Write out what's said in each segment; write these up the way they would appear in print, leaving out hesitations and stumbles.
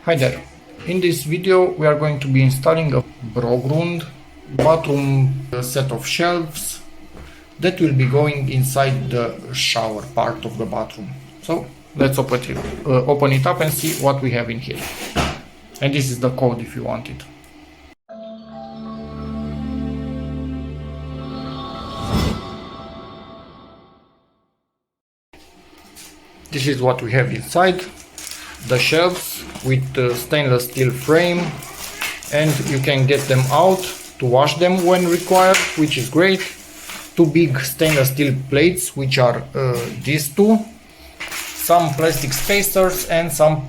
Hi there. In this video we are going to be installing a BROGRUND bathroom set of shelves that will be going inside the shower part of the bathroom. So let's open it up and see what we have in here. And this is the code if you want it. This is what we have inside. The shelves with the stainless steel frame, and you can get them out to wash them when required, which is great. Two big stainless steel plates, which are these two, some plastic spacers and some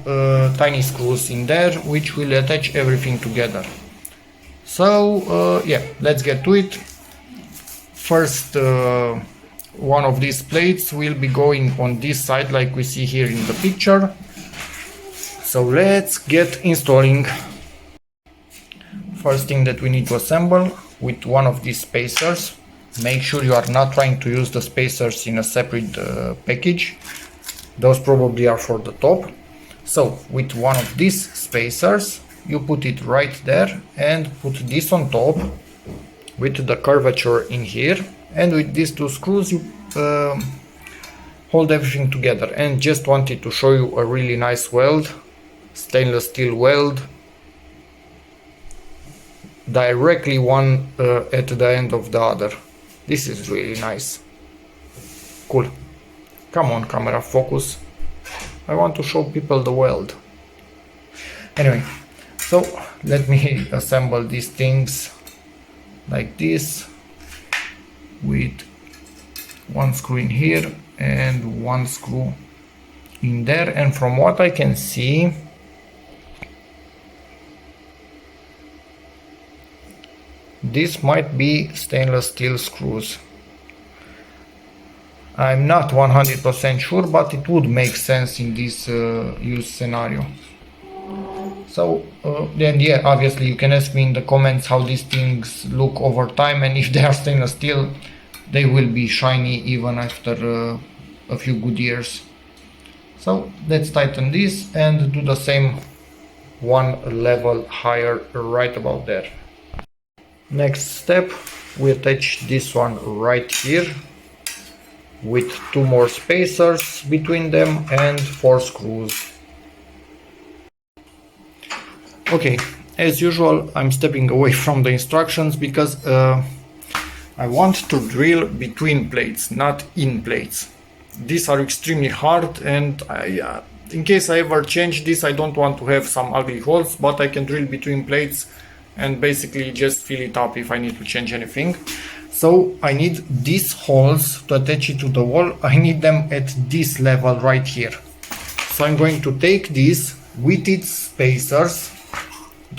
tiny screws in there, which will attach everything together. So yeah, let's get to it. First, one of these plates will be going on this side like we see here in the picture. So let's get installing. First thing that we need to assemble with one of these spacers. Make sure you are not trying to use the spacers in a separate package. Those probably are for the top. So with one of these spacers, you put it right there and put this on top with the curvature in here. And with these two screws, you hold everything together. And just wanted to show you a really nice weld. Stainless steel weld, directly one at the end of the other. This is really nice. Cool. Come on, camera, focus. I want to show people the weld. Anyway, so let me assemble these things like this, with one screw in here and one screw in there. And from what I can see, this might be stainless steel screws. I'm not 100% sure, but it would make sense in this use scenario. So then yeah, obviously you can ask me in the comments how these things look over time, and if they are stainless steel, they will be shiny even after a few good years. So let's tighten this and do the same one level higher right about there. Next step, we attach this one right here with two more spacers between them and 4 screws. Okay, as usual, I'm stepping away from the instructions because I want to drill between plates, not in plates. These are extremely hard, and in case I ever change this, I don't want to have some ugly holes, but I can drill between plates and basically just fill it up if I need to change anything. So I need these holes to attach it to the wall. I need them at this level right here. So I'm going to take this with its spacers,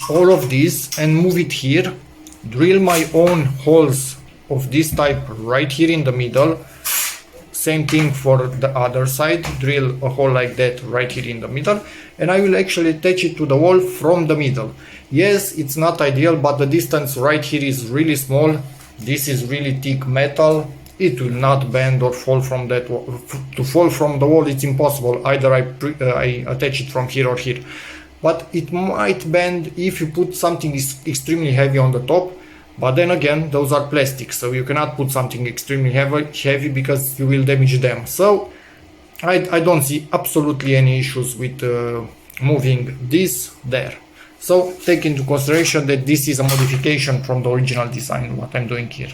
all of this, and move it here, drill my own holes of this type right here in the middle. Same thing for the other side, drill a hole like that right here in the middle, and I will actually attach it to the wall from the middle. Yes, it's not ideal, but the distance right here is really small. This is really thick metal. It will not bend or fall from that wall. To fall from the wall, it's impossible. Either I attach it from here or here. But it might bend if you put something extremely heavy on the top. But then again, those are plastic, so you cannot put something extremely heavy because you will damage them. So I don't see absolutely any issues with moving this there. So take into consideration that this is a modification from the original design, what I'm doing here.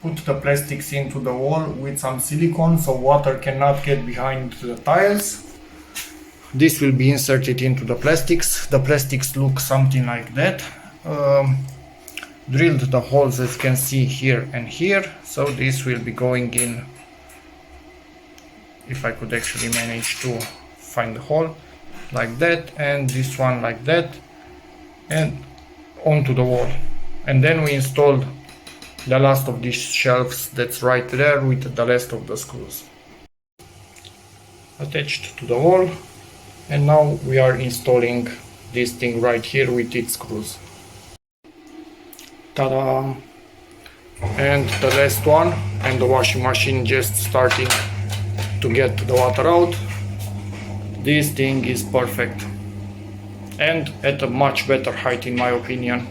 Put the plastics into the wall with some silicone so water cannot get behind the tiles. This will be inserted into the plastics. The plastics look something like that. Drilled the holes, as you can see, here and here. So this will be going in, if I could actually manage to find the hole, like that, and this one like that, and onto the wall. And then we installed the last of these shelves that's right there with the rest of the screws attached to the wall. And now we are installing this thing right here with its screws. Ta-da! And the last one, and the washing machine just starting to get the water out. This thing is perfect and at a much better height in my opinion.